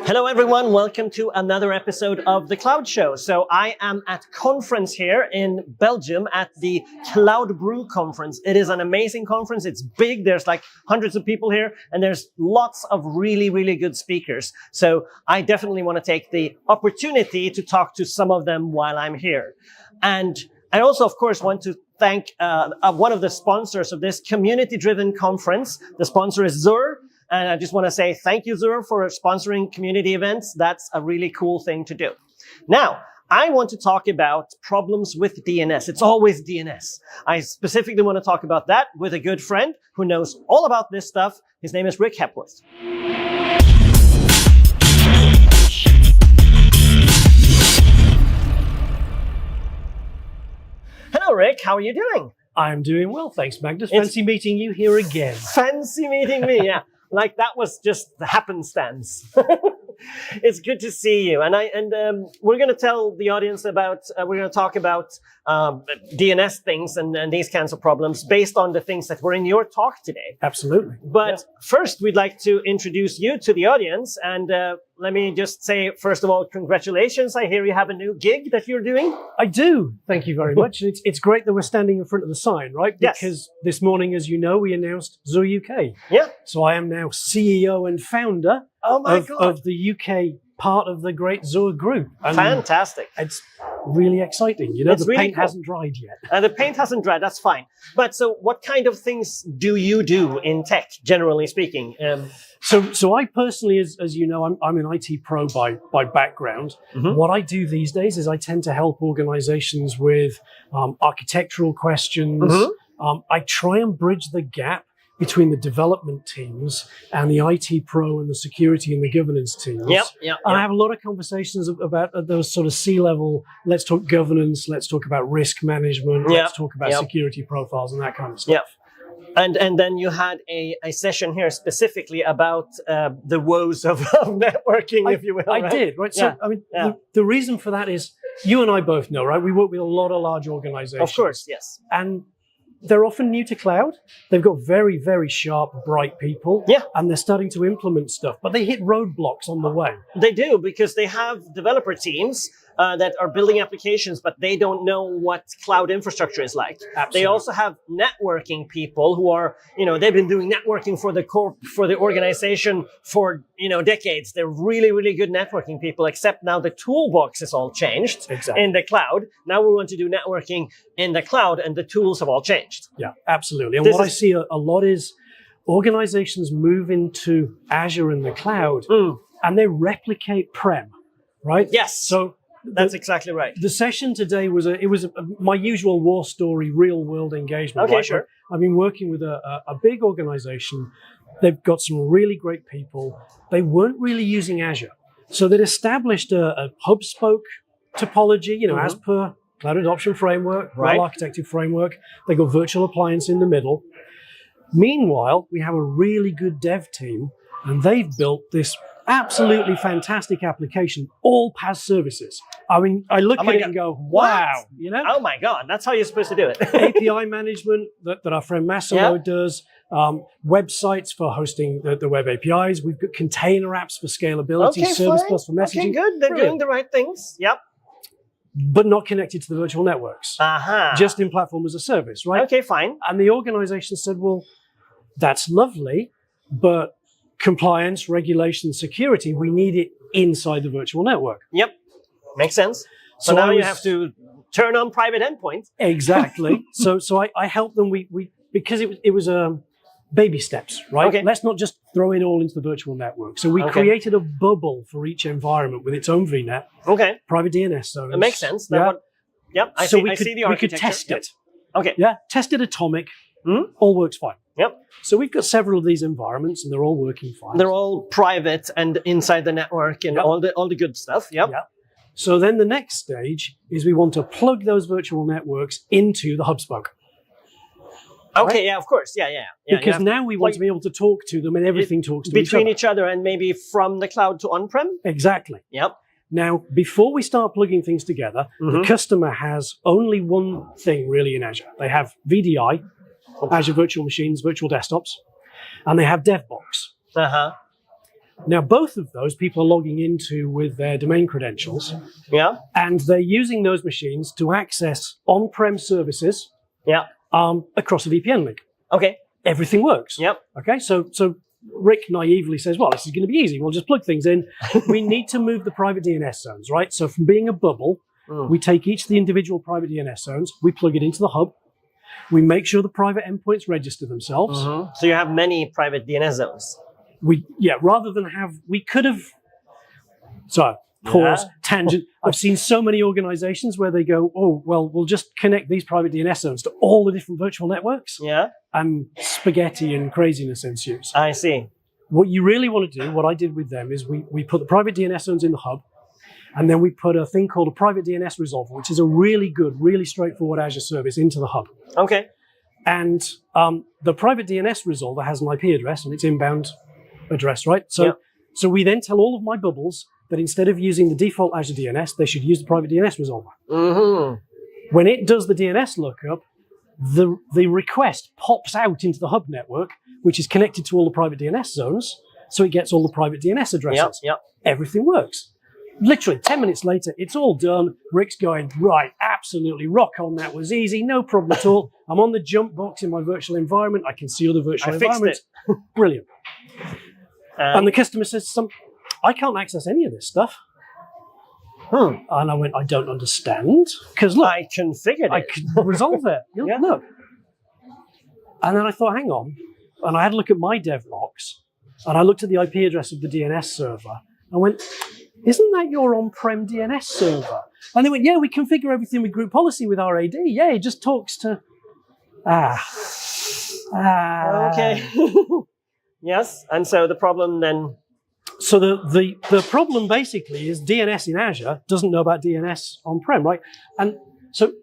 Hello everyone, welcome to another episode of The Cloud Show. So I am at conference here in Belgium at the Cloud Brew conference. It is an amazing conference. It's big. There's like hundreds of people here and there's lots of really, really good speakers. So I definitely want to take the opportunity to talk to some of them while I'm here. And I also, of course, want to thank one of the sponsors of this community-driven conference. The sponsor is Zur. And I just want to say thank you, Zur, for sponsoring community events. That's a really cool thing to do. Now, I want to talk about problems with DNS. It's always DNS. I specifically want to talk about that with a good friend who knows all about this stuff. His name is Rik Hepworth. Hello, Rik. How are you doing? I'm doing well, thanks, Magnus. Fancy meeting you here again. Fancy meeting me, yeah. Like that was just the happenstance. It's good to see you. And we're going to tell the audience about, we're going to talk about DNS things and these kinds of problems based on the things that were in your talk today. Absolutely. But first, we'd like to introduce you to the audience. And let me just say, first of all, congratulations. I hear you have a new gig that you're doing. I do. Thank you very much. It's great that we're standing in front of the sign, right? Yes. Because this morning, as you know, we announced Zur UK. Yeah. So I am now CEO and founder of the UK part of the great Zur group. And fantastic. It's really exciting. You know, it's the really paint cool. hasn't dried yet. The paint hasn't dried, that's fine. But so what kind of things do you do in tech, generally speaking? So I personally, as you know, I'm an IT pro by background. Mm-hmm. What I do these days is I tend to help organizations with architectural questions. Mm-hmm. I try and bridge the gap between the development teams and the IT pro and the security and the governance teams. And I have a lot of conversations about those sort of C-level, let's talk governance, let's talk about risk management, let's talk about security profiles and that kind of stuff. And then you had a session here specifically about the woes of networking, if you will. I did, right? So, I mean, the reason for that is you and I both know, right? We work with a lot of large organizations. Of course, yes. And they're often new to cloud. They've got very, very sharp, bright people. Yeah. And they're starting to implement stuff, but they hit roadblocks on the way. They do, because they have developer teams that are building applications, but they don't know what cloud infrastructure is like. Absolutely. They also have networking people who are, they've been doing networking for the organization for, decades. They're really, really good networking people, except now the toolbox is all changed in the cloud. Now we want to do networking in the cloud and the tools have all changed. Yeah, absolutely. And what I see a lot is organizations move into Azure in the cloud and they replicate prem, right? Yes. So that's exactly right. The session today was my usual war story, real world engagement. Okay, right? sure. I've been working with a big organization. They've got some really great people. They weren't really using Azure. So they'd established a hub spoke topology, as per Cloud Adoption Framework, well-architected framework. They got virtual appliance in the middle. Meanwhile, we have a really good dev team, and they've built this absolutely fantastic application, all PaaS services. I mean, I look at it and go, wow, Oh my God, that's how you're supposed to do it. API management that our friend Massimo does, websites for hosting the web APIs. We've got container apps for scalability, Service Bus for messaging. Okay, good. They're doing the right things. Yep. But not connected to the virtual networks. Just in platform as a service, right? Okay, fine. And the organization said, well, that's lovely, but compliance, regulation, security, we need it inside the virtual network. Yep. Makes sense. So now you have to turn on private endpoints. Exactly. so I helped them. We because it was baby steps, right? Okay. Let's not just throw it all into the virtual network. So we created a bubble for each environment with its own VNet. Okay. Private DNS zones. It makes sense. I see the architecture. We could test it. Okay. Yeah. Test it atomic. All works fine. Yep. So we've got several of these environments, and they're all working fine. They're all private and inside the network and all the good stuff. Yep. So then the next stage is we want to plug those virtual networks into the hub spoke. Okay, right? Yeah, of course. Yeah. Because now we want to be able to talk to them and everything talks to between each other and maybe from the cloud to on-prem? Exactly. Yep. Now, before we start plugging things together, the customer has only one thing really in Azure. They have VDI, Azure Virtual Machines, virtual desktops, and they have DevBox. Now, both of those people are logging into with their domain credentials. Yeah. And they're using those machines to access on-prem services across a VPN link. Okay. Everything works. Yep. Okay, so Rick naively says, well, this is going to be easy. We'll just plug things in. We need to move the private DNS zones, right? So from being a bubble, we take each of the individual private DNS zones, we plug it into the hub, we make sure the private endpoints register themselves. So you have many private DNS zones. Rather than we could have, pause, tangent. I've seen so many organizations where they go, oh, well, we'll just connect these private DNS zones to all the different virtual networks. Yeah. And spaghetti and craziness ensues. I see. What you really want to do, what I did with them, is we put the private DNS zones in the hub, and then we put a thing called a private DNS resolver, which is a really good, really straightforward Azure service into the hub. Okay. And the private DNS resolver has an IP address and its inbound address, right? So we then tell all of my bubbles that instead of using the default Azure DNS, they should use the private DNS resolver. When it does the DNS lookup, the request pops out into the hub network, which is connected to all the private DNS zones, so it gets all the private DNS addresses. Everything works. Literally 10 minutes later, it's all done. Rick's going, right, absolutely, rock on, that was easy, no problem at all. I'm on the jump box in my virtual environment. I can see other virtual environments. Brilliant. And the customer says, I can't access any of this stuff. And I went, I don't understand. Because look, I configured it. I can resolve it. Look. And then I thought, hang on. And I had a look at my dev logs. And I looked at the IP address of the DNS server. I went, isn't that your on-prem DNS server? And they went, yeah, we configure everything with group policy with our AD. Yeah, it just talks to... Okay. Yes. And so the problem then... So the problem basically is DNS in Azure doesn't know about DNS on-prem, right? And so,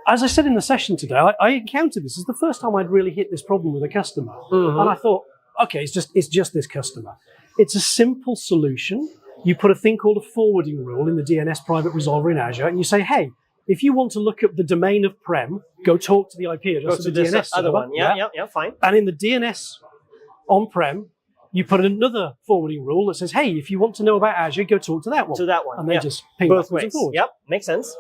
as I said in the session today, I encountered this. This is the first time I'd really hit this problem with a customer. And I thought, okay, it's just this customer. It's a simple solution. You put a thing called a forwarding rule in the DNS private resolver in Azure, and you say, hey, if you want to look up the domain of prem, go talk to the IP address of the DNS other server. one. Yeah, fine. And in the DNS on-prem, you put another forwarding rule that says, hey, if you want to know about Azure, go talk to that one. To that one. And they just ping both backwards ways. and forwards. Yep, makes sense.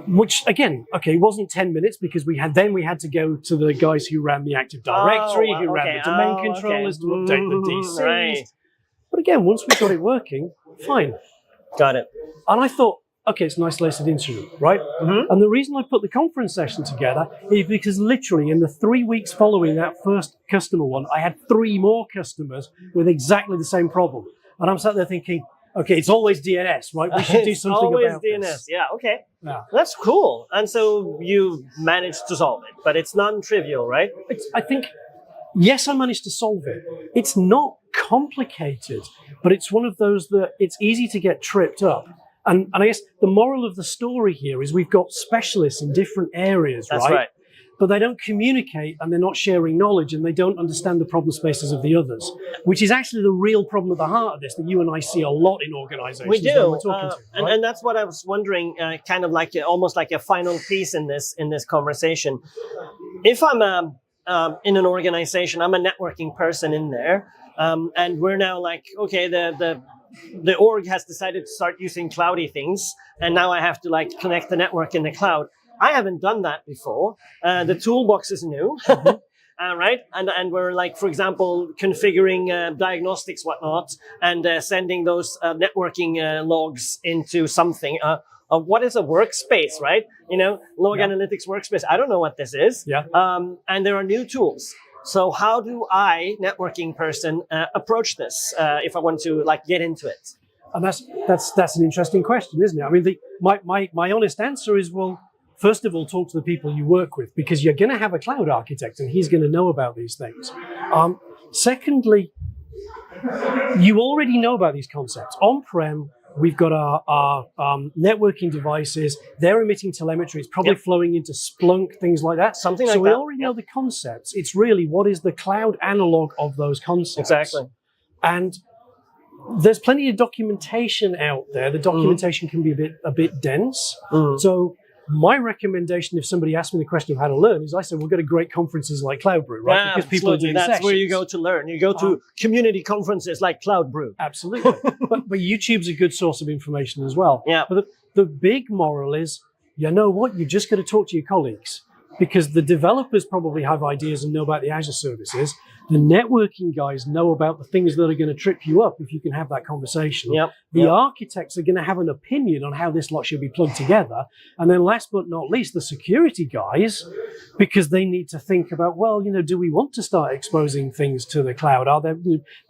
Which, again, okay, wasn't 10 minutes because we had to go to the guys who ran the Active Directory, who ran the domain controllers to update the DCs. Right. But again, once we got it working, fine. Got it. And I thought, okay, it's an isolated incident, right? And the reason I put the conference session together is because literally in the 3 weeks following that first customer one, I had 3 more customers with exactly the same problem. And I'm sat there thinking, okay, it's always DNS, right? We should do something about DNS. this. Yeah, okay. Yeah. That's cool. And so you managed to solve it, but it's non-trivial, right? I think, yes, I managed to solve it. It's not complicated, but it's one of those that it's easy to get tripped up. And I guess the moral of the story here is we've got specialists in different areas, That's right? But they don't communicate and they're not sharing knowledge and they don't understand the problem spaces of the others, which is actually the real problem at the heart of this that you and I see a lot in organizations. We do. When we're talking to, right? And that's what I was wondering, kind of like almost like a final piece in this conversation. If I'm in an organization, I'm a networking person in there, and we're now like, okay, the org has decided to start using cloudy things, and now I have to like connect the network in the cloud. I haven't done that before. The toolbox is new, right? And we're like, for example, configuring diagnostics, whatnot, and sending those networking logs into something. What is a workspace, right? Log analytics workspace. I don't know what this is. And there are new tools. So how do I, networking person, approach this if I want to like get into it? And that's an interesting question, isn't it? I mean, my honest answer is, well, first of all, talk to the people you work with because you're going to have a cloud architect and he's going to know about these things. Secondly, you already know about these concepts. On-prem, we've got our networking devices. They're emitting telemetry. It's probably flowing into Splunk, things like that. Something like that. So we that. already know the concepts. It's really what is the cloud analog of those concepts. Exactly. And there's plenty of documentation out there. The documentation can be a bit dense. So my recommendation, if somebody asks me the question of how to learn, is I say, we'll go to great conferences like Cloud Brew, right? Yeah, because people are doing that's sessions. where you go to learn. You go to community conferences like Cloud Brew. Absolutely. but YouTube's a good source of information as well. Yeah. But the big moral is, you know what? You just got to talk to your colleagues, because the developers probably have ideas and know about the Azure services. The networking guys know about the things that are going to trip you up if you can have that conversation. Yep. The architects are going to have an opinion on how this lot should be plugged together. And then last but not least, the security guys, because they need to think about, well, you know, do we want to start exposing things to the cloud?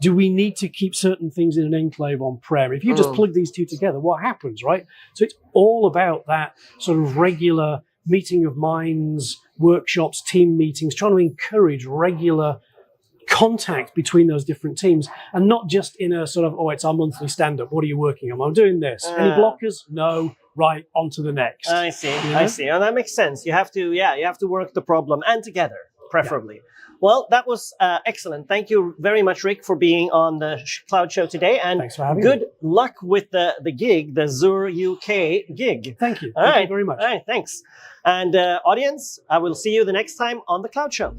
Do we need to keep certain things in an enclave on-prem? If you just plug these two together, what happens, right? So it's all about that sort of regular meeting of minds, workshops, team meetings, trying to encourage regular contact between those different teams, and not just in a sort of, oh, it's our monthly stand-up. What are you working on? I'm doing this. Any blockers? No. Right, on to the next. I see. You know? I see. And that makes sense. You have to, you have to work the problem and together, preferably. Yeah. Well, that was excellent. Thank you very much, Rik, for being on the Cloud Show today. And thanks for having me. Good luck with the gig, the Zur UK gig. Thank you. Thank you very much. All right, thanks. And audience, I will see you the next time on the Cloud Show.